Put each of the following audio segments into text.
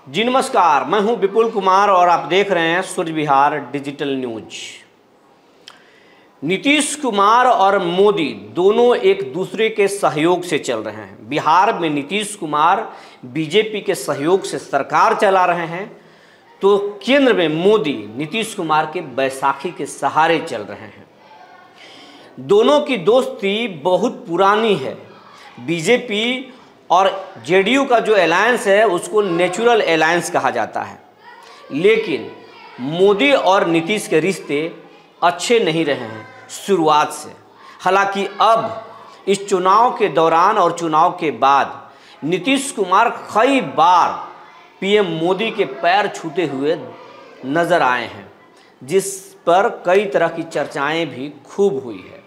जी नमस्कार, मैं हूं विपुल कुमार और आप देख रहे हैं सूर्य विहार डिजिटल न्यूज। नीतीश कुमार और मोदी दोनों एक दूसरे के सहयोग से चल रहे हैं। बिहार में नीतीश कुमार बीजेपी के सहयोग से सरकार चला रहे हैं, तो केंद्र में मोदी नीतीश कुमार के बैसाखी के सहारे चल रहे हैं। दोनों की दोस्ती बहुत पुरानी है। बीजेपी और जेडीयू का जो अलायंस है उसको नेचुरल अलायंस कहा जाता है, लेकिन मोदी और नीतीश के रिश्ते अच्छे नहीं रहे हैं शुरुआत से। हालांकि अब इस चुनाव के दौरान और चुनाव के बाद नीतीश कुमार कई बार पीएम मोदी के पैर छूते हुए नजर आए हैं, जिस पर कई तरह की चर्चाएं भी खूब हुई है।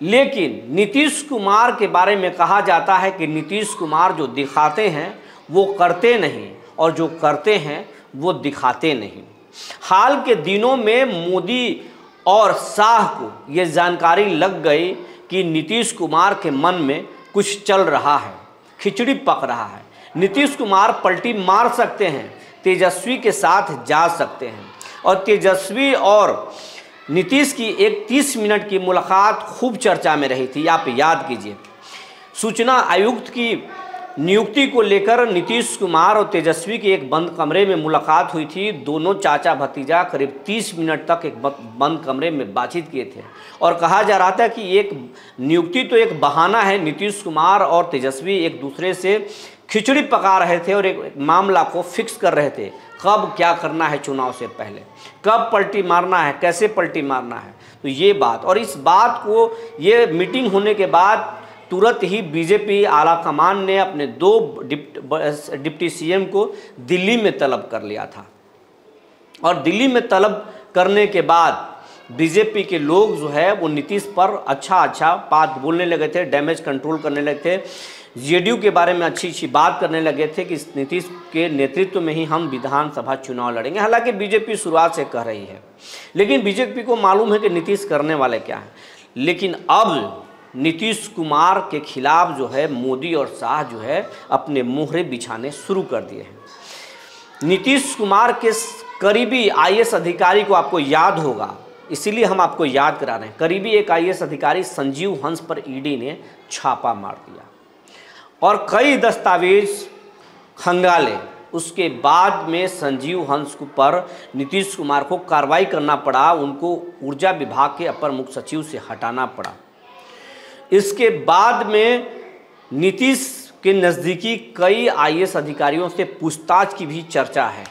लेकिन नीतीश कुमार के बारे में कहा जाता है कि नीतीश कुमार जो दिखाते हैं वो करते नहीं और जो करते हैं वो दिखाते नहीं। हाल के दिनों में मोदी और शाह को ये जानकारी लग गई कि नीतीश कुमार के मन में कुछ चल रहा है, खिचड़ी पक रहा है। नीतीश कुमार पलटी मार सकते हैं, तेजस्वी के साथ जा सकते हैं। और तेजस्वी और नीतीश की एक 30 मिनट की मुलाकात खूब चर्चा में रही थी, आप याद कीजिए। सूचना आयुक्त की नियुक्ति को लेकर नीतीश कुमार और तेजस्वी की एक बंद कमरे में मुलाकात हुई थी। दोनों चाचा भतीजा करीब 30 मिनट तक एक बंद कमरे में बातचीत किए थे और कहा जा रहा था कि एक नियुक्ति तो एक बहाना है। नीतीश कुमार और तेजस्वी एक दूसरे से खिचड़ी पका रहे थे और एक मामला को फिक्स कर रहे थे, कब क्या करना है चुनाव से पहले, कब पलटी मारना है, कैसे पलटी मारना है। तो ये बात, और इस बात को, ये मीटिंग होने के बाद तुरंत ही बीजेपी आला कमान ने अपने 2 डिप्टी सीएम को दिल्ली में तलब कर लिया था। और दिल्ली में तलब करने के बाद बीजेपी के लोग जो है वो नीतीश पर अच्छा बात बोलने लगे थे, डैमेज कंट्रोल करने लगे थे, जेडीयू के बारे में अच्छी बात करने लगे थे कि नीतीश के नेतृत्व में ही हम विधानसभा चुनाव लड़ेंगे। हालांकि बीजेपी शुरुआत से कह रही है, लेकिन बीजेपी को मालूम है कि नीतीश करने वाले क्या हैं। लेकिन अब नीतीश कुमार के खिलाफ जो है मोदी और शाह जो है अपने मोहरे बिछाने शुरू कर दिए हैं। नीतीश कुमार के करीबी आईएएस अधिकारी को आपको याद होगा, इसीलिए हम आपको याद करा रहे हैं। करीबी एक आईएएस अधिकारी संजीव हंस पर ईडी ने छापा मार दिया और कई दस्तावेज खंगाले। उसके बाद में संजीव हंस पर नीतीश कुमार को कार्रवाई करना पड़ा, उनको ऊर्जा विभाग के अपर मुख्य सचिव से हटाना पड़ा। इसके बाद में नीतीश के नज़दीकी कई आईएएस अधिकारियों से पूछताछ की भी चर्चा है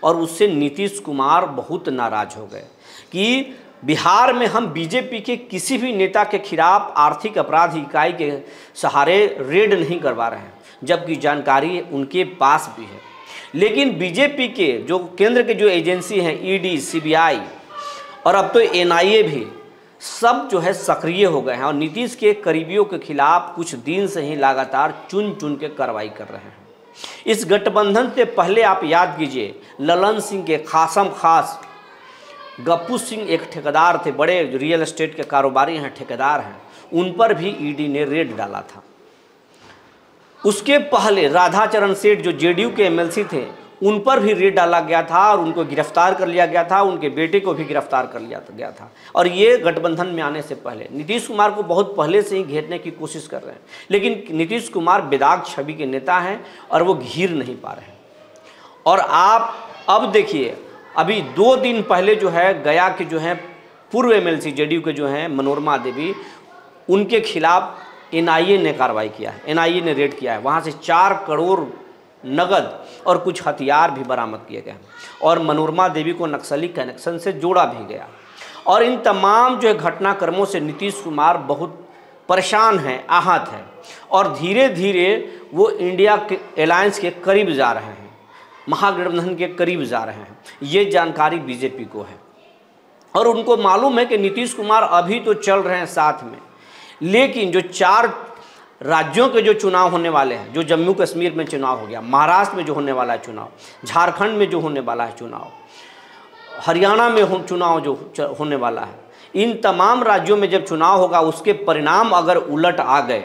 और उससे नीतीश कुमार बहुत नाराज हो गए कि बिहार में हम बीजेपी के किसी भी नेता के खिलाफ आर्थिक अपराध इकाई के सहारे रेड नहीं करवा रहे हैं, जबकि जानकारी उनके पास भी है। लेकिन बीजेपी के जो केंद्र के जो एजेंसी हैं, ईडी, सीबीआई और अब तो एनआईए भी, सब जो है सक्रिय हो गए हैं और नीतीश के करीबियों के खिलाफ कुछ दिन से ही लगातार चुन के कार्रवाई कर रहे हैं। इस गठबंधन से पहले आप याद कीजिए, ललन सिंह के खासम खास गप्पू सिंह एक ठेकेदार थे, बड़े रियल एस्टेट के कारोबारी हैं, ठेकेदार हैं, उन पर भी ईडी ने रेड डाला था। उसके पहले राधाचरण सेठ जो जेडीयू के एमएलसी थे, उन पर भी रेड डाला गया था और उनको गिरफ्तार कर लिया गया था, उनके बेटे को भी गिरफ्तार कर लिया गया था। और ये गठबंधन में आने से पहले नीतीश कुमार को बहुत पहले से ही घेरने की कोशिश कर रहे हैं, लेकिन नीतीश कुमार बेदाग छवि के नेता हैं और वो घेर नहीं पा रहे हैं। और आप अब देखिए, अभी 2 दिन पहले जो है गया के जो है पूर्व एमएलसी जेडीयू के जो हैं मनोरमा देवी, उनके खिलाफ एनआईए ने कार्रवाई किया है, एनआईए ने रेड किया है। वहाँ से 4 करोड़ नगद और कुछ हथियार भी बरामद किए गए और मनोरमा देवी को नक्सली कनेक्शन से जोड़ा भी गया। और इन तमाम जो है घटनाक्रमों से नीतीश कुमार बहुत परेशान हैं, आहत हैं और धीरे धीरे वो इंडिया के अलायंस के करीब जा रहे हैं, महागठबंधन के करीब जा रहे हैं। ये जानकारी बीजेपी को है और उनको मालूम है कि नीतीश कुमार अभी तो चल रहे हैं साथ में, लेकिन जो 4 राज्यों के जो चुनाव होने वाले हैं, जो जम्मू कश्मीर में चुनाव हो गया, महाराष्ट्र में जो होने वाला है चुनाव, झारखंड में जो होने वाला है चुनाव, हरियाणा में चुनाव जो होने वाला है, इन तमाम राज्यों में जब चुनाव होगा उसके परिणाम अगर उलट आ गए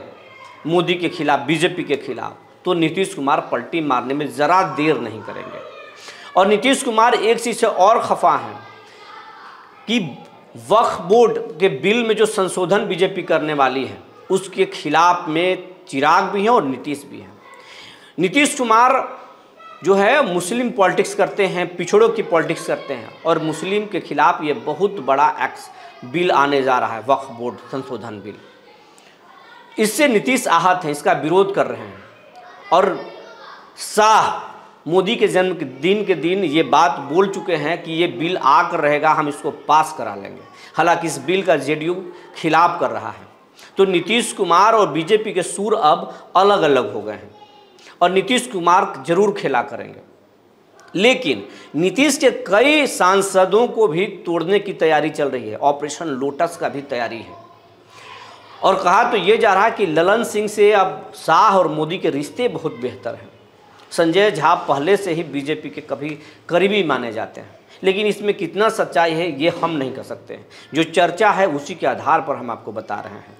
मोदी के खिलाफ, बीजेपी के खिलाफ, तो नीतीश कुमार पलटी मारने में ज़रा देर नहीं करेंगे। और नीतीश कुमार एक चीज़ से और खफा हैं कि वक्फ बोर्ड के बिल में जो संशोधन बीजेपी करने वाली है उसके खिलाफ में चिराग भी हैं और नीतीश भी हैं। नीतीश कुमार जो है मुस्लिम पॉलिटिक्स करते हैं, पिछड़ों की पॉलिटिक्स करते हैं, और मुस्लिम के खिलाफ ये बहुत बड़ा बिल आने जा रहा है, वक्फ बोर्ड संशोधन बिल। इससे नीतीश आहत हैं, इसका विरोध कर रहे हैं। और शाह मोदी के जन्मदिन के दिन ये बात बोल चुके हैं कि ये बिल आकर रहेगा, हम इसको पास करा लेंगे। हालांकि इस बिल का जेडीयू खिलाफ कर रहा है। तो नीतीश कुमार और बीजेपी के सुर अब अलग अलग हो गए हैं और नीतीश कुमार जरूर खेला करेंगे। लेकिन नीतीश के कई सांसदों को भी तोड़ने की तैयारी चल रही है, ऑपरेशन लोटस का भी तैयारी है। और कहा तो ये जा रहा है कि ललन सिंह से अब शाह और मोदी के रिश्ते बहुत बेहतर हैं। संजय झा पहले से ही बीजेपी के कभी करीबी माने जाते हैं, लेकिन इसमें कितना सच्चाई है ये हम नहीं कर सकते हैं। जो चर्चा है उसी के आधार पर हम आपको बता रहे हैं।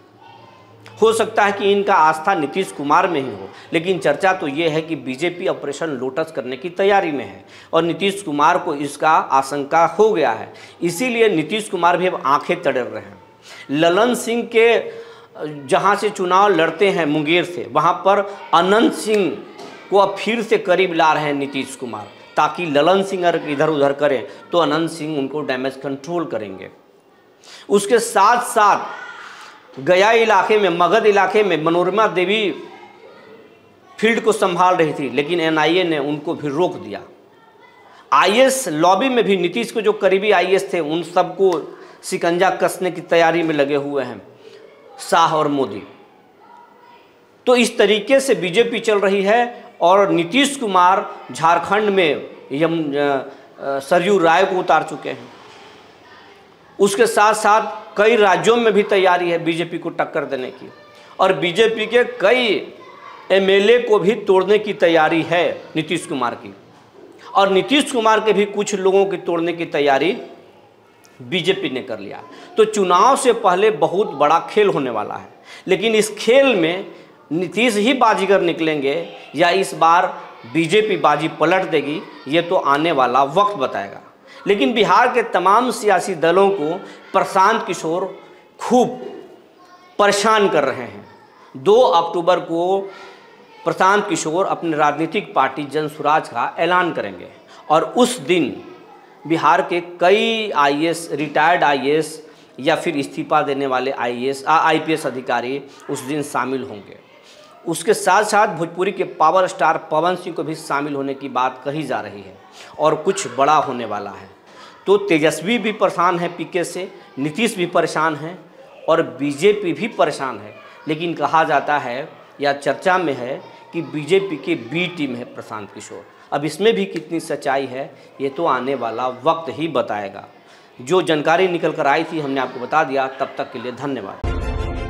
हो सकता है कि इनका आस्था नीतीश कुमार में ही हो, लेकिन चर्चा तो ये है कि बीजेपी ऑपरेशन लोटस करने की तैयारी में है और नीतीश कुमार को इसका आशंका हो गया है। इसीलिए नीतीश कुमार भी अब आंखें तड़र रहे हैं। ललन सिंह के जहाँ से चुनाव लड़ते हैं मुंगेर से, वहाँ पर अनंत सिंह को अब फिर से करीब ला रहे हैं नीतीश कुमार, ताकि ललन सिंह अगर इधर उधर करें तो अनंत सिंह उनको डैमेज कंट्रोल करेंगे। उसके साथ साथ गया इलाके में, मगध इलाके में मनोरमा देवी फील्ड को संभाल रही थी, लेकिन एनआईए ने उनको भी रोक दिया। आईएस लॉबी में भी नीतीश को जो करीबी आईएस थे उन सबको शिकंजा कसने की तैयारी में लगे हुए हैं शाह और मोदी। तो इस तरीके से बीजेपी चल रही है और नीतीश कुमार झारखंड में सरयू राय को उतार चुके हैं। उसके साथ साथ कई राज्यों में भी तैयारी है बीजेपी को टक्कर देने की, और बीजेपी के कई एमएलए को भी तोड़ने की तैयारी है नीतीश कुमार की, और नीतीश कुमार के भी कुछ लोगों की तोड़ने की तैयारी बीजेपी ने कर लिया। तो चुनाव से पहले बहुत बड़ा खेल होने वाला है, लेकिन इस खेल में नीतीश ही बाजीगर निकलेंगे या इस बार बीजेपी बाजी पलट देगी, ये तो आने वाला वक्त बताएगा। लेकिन बिहार के तमाम सियासी दलों को प्रशांत किशोर खूब परेशान कर रहे हैं। 2 अक्टूबर को प्रशांत किशोर अपनी राजनीतिक पार्टी जनसुराज का ऐलान करेंगे और उस दिन बिहार के कई आईएएस, रिटायर्ड आईएएस या फिर इस्तीफा देने वाले आईपीएस अधिकारी उस दिन शामिल होंगे। उसके साथ साथ भोजपुरी के पावर स्टार पवन सिंह को भी शामिल होने की बात कही जा रही है और कुछ बड़ा होने वाला है। तो तेजस्वी भी परेशान है पीके से, नीतीश भी परेशान है और बीजेपी भी परेशान है। लेकिन कहा जाता है या चर्चा में है कि बीजेपी की बी टीम है प्रशांत किशोर। अब इसमें भी कितनी सच्चाई है ये तो आने वाला वक्त ही बताएगा। जो जानकारी निकल कर आई थी हमने आपको बता दिया। तब तक के लिए धन्यवाद।